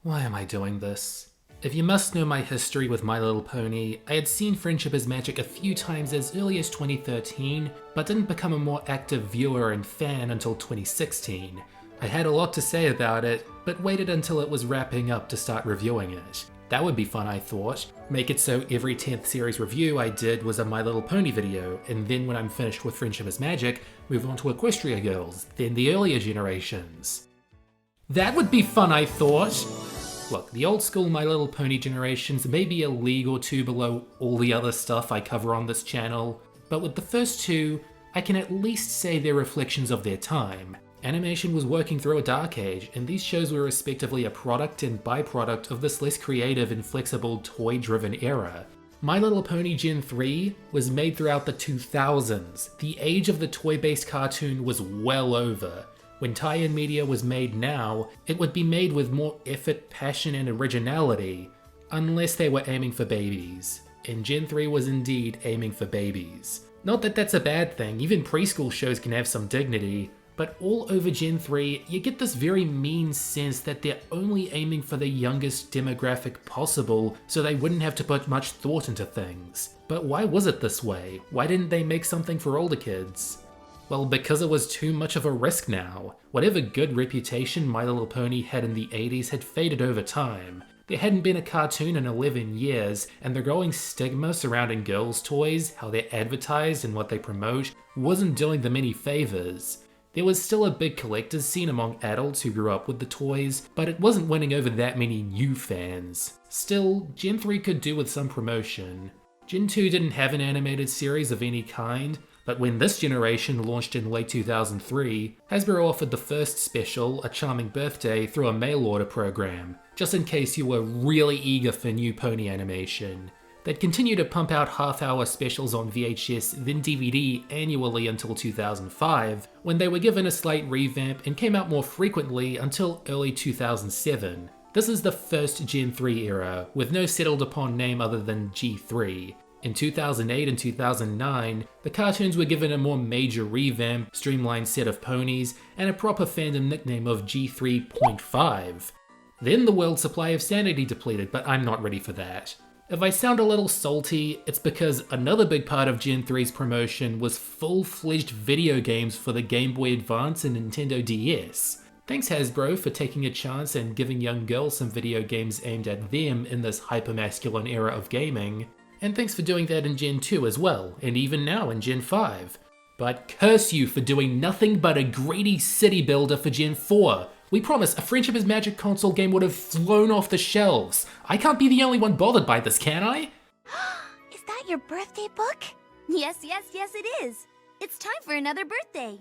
Why am I doing this? If you must know my history with My Little Pony, I had seen Friendship is Magic a few times as early as 2013, but didn't become a more active viewer and fan until 2016. I had a lot to say about it, but waited until it was wrapping up to start reviewing it. That would be fun, I thought. Make it so every 10th series review I did was a My Little Pony video, and then when I'm finished with Friendship is Magic, move on to Equestria Girls, then the earlier generations. That would be fun, I thought! Look, the old school My Little Pony generations may be a league or two below all the other stuff I cover on this channel, but with the first two, I can at least say they're reflections of their time. Animation was working through a dark age, and these shows were respectively a product and byproduct of this less creative and flexible toy-driven era. My Little Pony Gen 3 was made throughout the 2000s. The age of the toy-based cartoon was well over. When tie-in media was made now, it would be made with more effort, passion, and originality, unless they were aiming for babies. And Gen 3 was indeed aiming for babies. Not that that's a bad thing, even preschool shows can have some dignity, but all over Gen 3, you get this very mean sense that they're only aiming for the youngest demographic possible so they wouldn't have to put much thought into things. But why was it this way? Why didn't they make something for older kids? Well, because it was too much of a risk now. Whatever good reputation My Little Pony had in the 80s had faded over time. There hadn't been a cartoon in 11 years, and the growing stigma surrounding girls' toys, how they're advertised and what they promote, wasn't doing them any favors. There was still a big collector's scene among adults who grew up with the toys, but it wasn't winning over that many new fans. Still, Gen 3 could do with some promotion. Gen 2 didn't have an animated series of any kind, but when this generation launched in late 2003, Hasbro offered the first special, A Charming Birthday, through a mail order program, just in case you were really eager for new pony animation. They'd continue to pump out half-hour specials on VHS, then DVD annually until 2005, when they were given a slight revamp and came out more frequently until early 2007. This is the first Gen 3 era, with no settled upon name other than G3. In 2008 and 2009, the cartoons were given a more major revamp, streamlined set of ponies, and a proper fandom nickname of G3.5. Then the world supply of sanity depleted, but I'm not ready for that. If I sound a little salty, it's because another big part of Gen 3's promotion was full-fledged video games for the Game Boy Advance and Nintendo DS. Thanks Hasbro for taking a chance and giving young girls some video games aimed at them in this hyper-masculine era of gaming. And thanks for doing that in Gen 2 as well, and even now in Gen 5. But curse you for doing nothing but a greedy city builder for Gen 4. We promise a Friendship is Magic console game would have flown off the shelves. I can't be the only one bothered by this, can I? Is that your birthday book? Yes, it is. It's time for another birthday.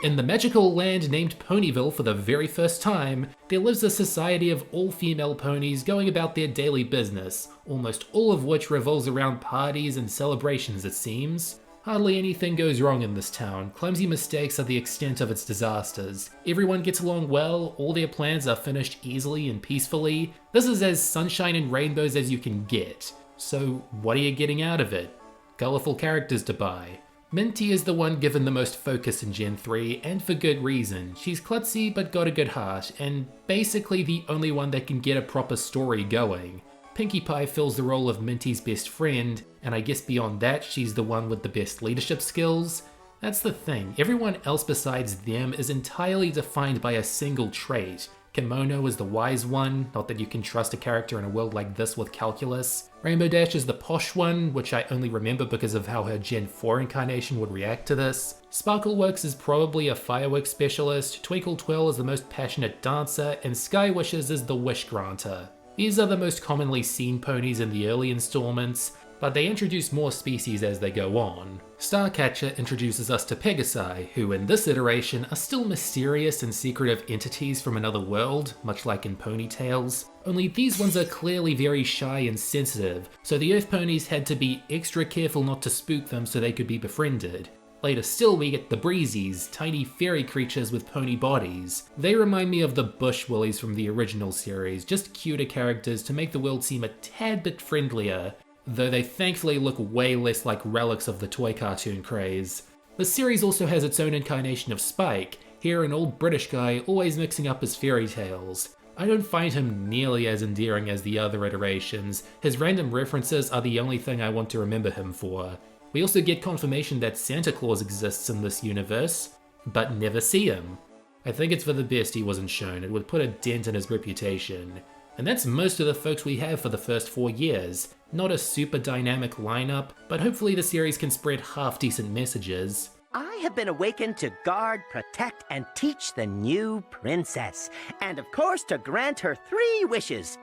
In the magical land named Ponyville for the very first time, there lives a society of all-female ponies going about their daily business, almost all of which revolves around parties and celebrations, it seems. Hardly anything goes wrong in this town. Clumsy mistakes are the extent of its disasters. Everyone gets along well, all their plans are finished easily and peacefully. This is as sunshine and rainbows as you can get. So what are you getting out of it? Colourful characters to buy. Minty is the one given the most focus in Gen 3, and for good reason. She's klutzy but got a good heart, and basically the only one that can get a proper story going. Pinkie Pie fills the role of Minty's best friend, and I guess beyond that she's the one with the best leadership skills. That's the thing, everyone else besides them is entirely defined by a single trait. Kimono is the wise one, not that you can trust a character in a world like this with calculus. Rainbow Dash is the posh one, which I only remember because of how her Gen 4 incarnation would react to this. Sparkleworks is probably a fireworks specialist, Twinkle Twirl is the most passionate dancer, and Sky Wishes is the wish granter. These are the most commonly seen ponies in the early installments, but they introduce more species as they go on. Starcatcher introduces us to Pegasi, who in this iteration are still mysterious and secretive entities from another world, much like in Ponytails. Only these ones are clearly very shy and sensitive, so the Earth ponies had to be extra careful not to spook them so they could be befriended. Later still we get the Breezies, tiny fairy creatures with pony bodies. They remind me of the Bush Willies from the original series, just cuter characters to make the world seem a tad bit friendlier, though they thankfully look way less like relics of the toy cartoon craze. The series also has its own incarnation of Spike, Here an old British guy always mixing up his fairy tales. I don't find him nearly as endearing as the other iterations. His random references are the only thing I want to remember him for. We also get confirmation that Santa Claus exists in this universe, but never see him. I think it's for the best he wasn't shown. It would put a dent in his reputation. And that's most of the folks we have for the first 4 years. Not a super dynamic lineup, but hopefully the series can spread half-decent messages. I have been awakened to guard, protect, and teach the new princess. And of course to grant her 3 wishes.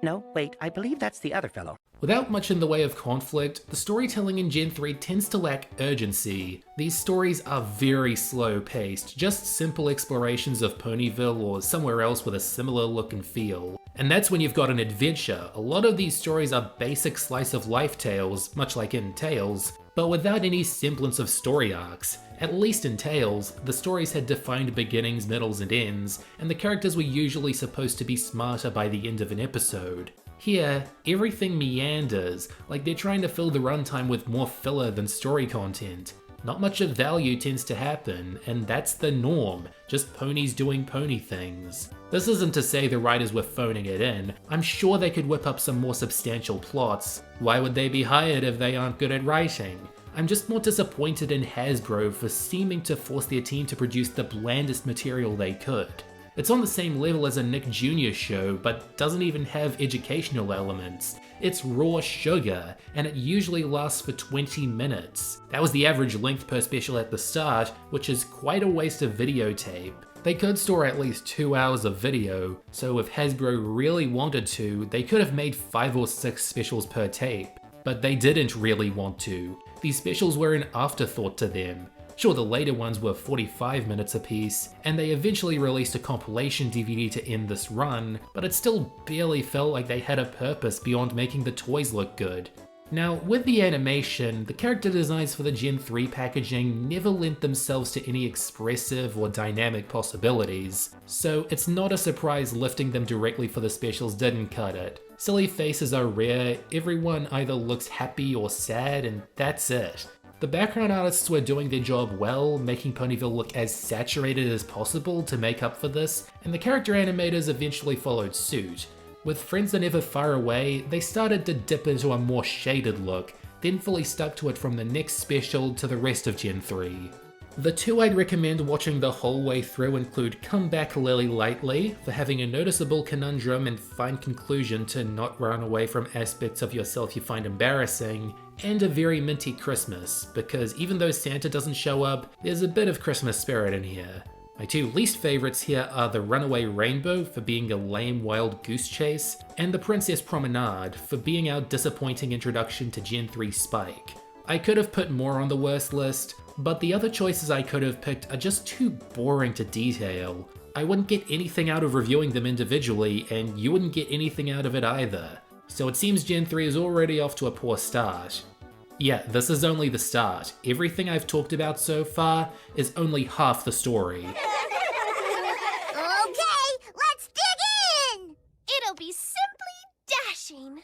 No, wait, I believe that's the other fellow. Without much in the way of conflict, the storytelling in Gen 3 tends to lack urgency. These stories are very slow-paced, just simple explorations of Ponyville or somewhere else with a similar look and feel. And that's when you've got an adventure. A lot of these stories are basic slice-of-life tales, much like in Tales, but without any semblance of story arcs. At least in Tales, the stories had defined beginnings, middles, and ends, and the characters were usually supposed to be smarter by the end of an episode. Here, everything meanders, like they're trying to fill the runtime with more filler than story content. Not much of value tends to happen, and that's the norm, just ponies doing pony things. This isn't to say the writers were phoning it in. I'm sure they could whip up some more substantial plots. Why would they be hired if they aren't good at writing? I'm just more disappointed in Hasbro for seeming to force their team to produce the blandest material they could. It's on the same level as a Nick Jr. show, but doesn't even have educational elements. It's raw sugar, and it usually lasts for 20 minutes. That was the average length per special at the start, which is quite a waste of videotape. They could store at least 2 hours of video, so if Hasbro really wanted to, they could have made 5 or 6 specials per tape. But they didn't really want to. These specials were an afterthought to them. Sure, the later ones were 45 minutes apiece, and they eventually released a compilation DVD to end this run, but it still barely felt like they had a purpose beyond making the toys look good. Now, with the animation, the character designs for the Gen 3 packaging never lent themselves to any expressive or dynamic possibilities, so it's not a surprise lifting them directly for the specials didn't cut it. Silly faces are rare, everyone either looks happy or sad, and that's it. The background artists were doing their job well, making Ponyville look as saturated as possible to make up for this, and the character animators eventually followed suit. With Friends That Never Far Away, they started to dip into a more shaded look, then fully stuck to it from the next special to the rest of Gen 3. The 2 I'd recommend watching the whole way through include Come Back Lily Lightly, for having a noticeable conundrum and fine conclusion to not run away from aspects of yourself you find embarrassing, and A Very Minty Christmas, because even though Santa doesn't show up, there's a bit of Christmas spirit in here. My 2 least favorites here are The Runaway Rainbow for being a lame wild goose chase, and The Princess Promenade for being our disappointing introduction to Gen 3 Spike. I could have put more on the worst list, but the other choices I could have picked are just too boring to detail. I wouldn't get anything out of reviewing them individually, and you wouldn't get anything out of it either. So it seems Gen 3 is already off to a poor start. Yeah, this is only the start. Everything I've talked about so far is only half the story. Okay, let's dig in! It'll be simply dashing.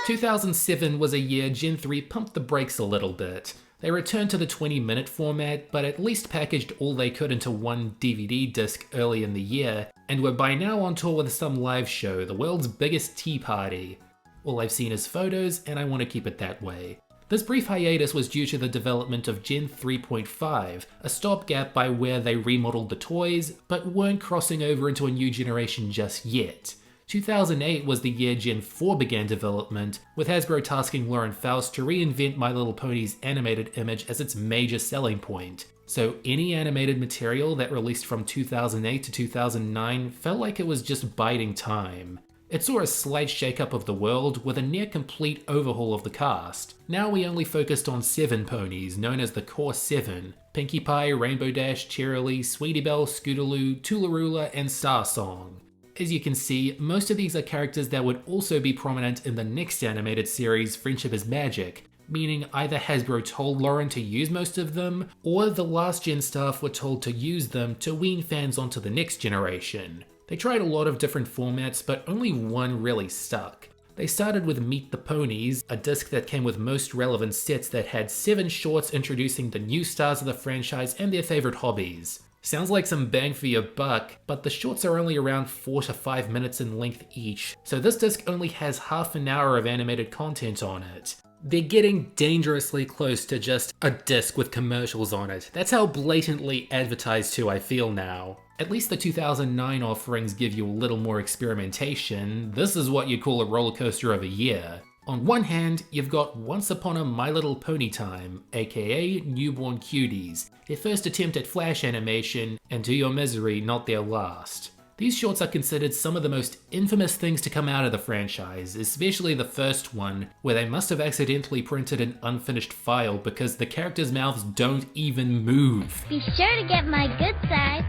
2007 was a year Gen 3 pumped the brakes a little bit. They returned to the 20-minute format, but at least packaged all they could into one DVD disc early in the year, and were by now on tour with some live show, the world's biggest tea party. All I've seen is photos, and I want to keep it that way. This brief hiatus was due to the development of Gen 3.5, a stopgap by where they remodeled the toys, but weren't crossing over into a new generation just yet. 2008 was the year Gen 4 began development, with Hasbro tasking Lauren Faust to reinvent My Little Pony's animated image as its major selling point. So any animated material that released from 2008 to 2009 felt like it was just biding time. It saw a slight shake-up of the world with a near-complete overhaul of the cast. Now we only focused on 7 ponies, known as the Core 7. Pinkie Pie, Rainbow Dash, Cheerilee, Sweetie Belle, Scootaloo, Toolaroola, and Star Song. As you can see, most of these are characters that would also be prominent in the next animated series, Friendship is Magic, meaning either Hasbro told Lauren to use most of them, or the last gen staff were told to use them to wean fans onto the next generation. They tried a lot of different formats, but only one really stuck. They started with Meet the Ponies, a disc that came with most relevant sets that had 7 shorts introducing the new stars of the franchise and their favorite hobbies. Sounds like some bang for your buck, but the shorts are only around 4 to 5 minutes in length each, so this disc only has half an hour of animated content on it. They're getting dangerously close to just a disc with commercials on it. That's how blatantly advertised to I feel now. At least the 2009 offerings give you a little more experimentation. This is what you'd call a roller coaster of a year. On one hand, you've got Once Upon a My Little Pony Time, aka Newborn Cuties, their first attempt at flash animation, and to your misery, not their last. These shorts are considered some of the most infamous things to come out of the franchise, especially the first one, where they must have accidentally printed an unfinished file because the characters' mouths don't even move. Be sure to get my good side.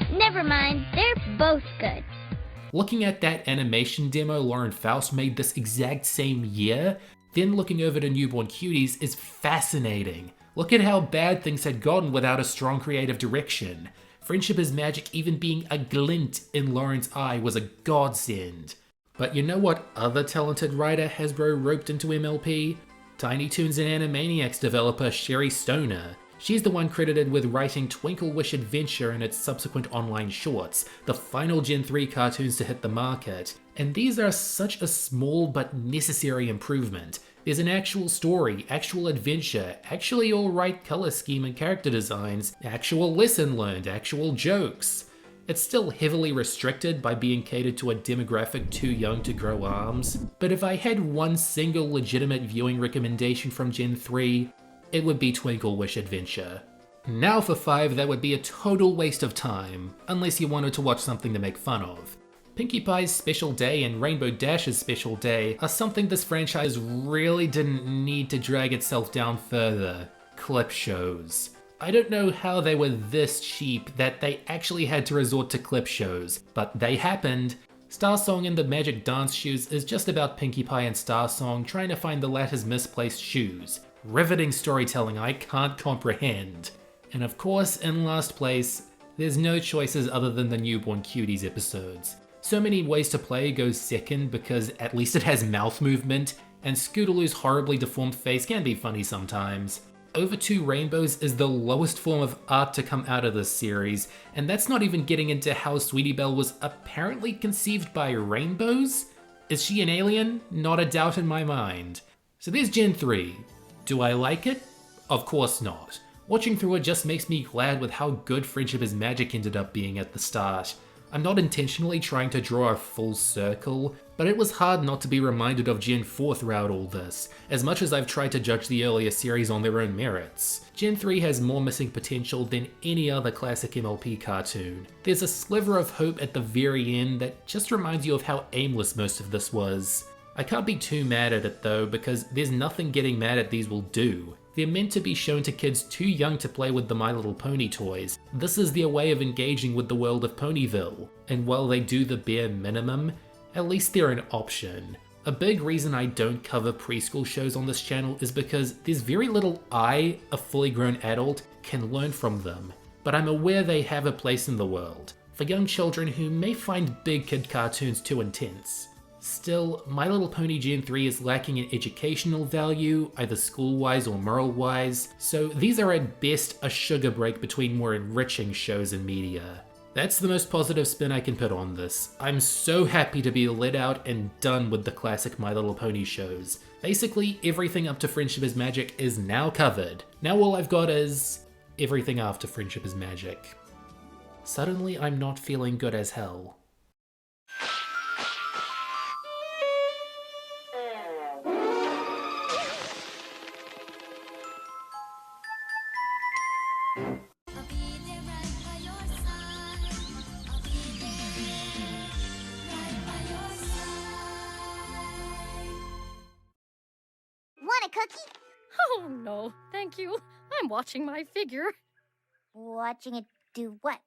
Never mind, they're both good. Looking at that animation demo Lauren Faust made this exact same year, then looking over to Newborn Cuties is fascinating. Look at how bad things had gotten without a strong creative direction. Friendship is Magic even being a glint in Lauren's eye was a godsend. But you know what other talented writer Hasbro roped into MLP? Tiny Toons and Animaniacs developer Sherry Stoner. She's the one credited with writing Twinkle Wish Adventure and its subsequent online shorts, the final Gen 3 cartoons to hit the market. And these are such a small but necessary improvement. There's an actual story, actual adventure, actually alright color scheme and character designs, actual lesson learned, actual jokes. It's still heavily restricted by being catered to a demographic too young to grow arms, but if I had one single legitimate viewing recommendation from Gen 3, it would be Twinkle Wish Adventure. Now for 5 that would be a total waste of time, unless you wanted to watch something to make fun of. Pinkie Pie's Special Day and Rainbow Dash's Special Day are something this franchise really didn't need to drag itself down further. Clip shows. I don't know how they were this cheap that they actually had to resort to clip shows, but they happened. Star Song and the Magic Dance Shoes is just about Pinkie Pie and Star Song trying to find the latter's misplaced shoes. Riveting storytelling I can't comprehend. And of course, in last place, there's no choices other than the Newborn Cuties episodes. So Many Ways to Play goes second because at least it has mouth movement, and Scootaloo's horribly deformed face can be funny sometimes. Over Two Rainbows is the lowest form of art to come out of this series, and that's not even getting into how Sweetie Belle was apparently conceived by rainbows? Is she an alien? Not a doubt in my mind. So there's Gen 3. Do I like it? Of course not. Watching through it just makes me glad with how good Friendship is Magic ended up being at the start. I'm not intentionally trying to draw a full circle, but it was hard not to be reminded of Gen 4 throughout all this, as much as I've tried to judge the earlier series on their own merits. Gen 3 has more missing potential than any other classic MLP cartoon. There's a sliver of hope at the very end that just reminds you of how aimless most of this was. I can't be too mad at it though, because there's nothing getting mad at these will do. They're meant to be shown to kids too young to play with the My Little Pony toys. This is their way of engaging with the world of Ponyville. And while they do the bare minimum, at least they're an option. A big reason I don't cover preschool shows on this channel is because there's very little I, a fully grown adult, can learn from them. But I'm aware they have a place in the world, for young children who may find big kid cartoons too intense. Still, My Little Pony Gen 3 is lacking in educational value, either school-wise or moral-wise, so these are at best a sugar break between more enriching shows and media. That's the most positive spin I can put on this. I'm so happy to be let out and done with the classic My Little Pony shows. Basically, everything up to Friendship is Magic is now covered. Now all I've got is everything after Friendship is Magic. Suddenly I'm not feeling good as hell. Want a cookie? Oh, no, thank you. I'm watching my figure. Watching it do what?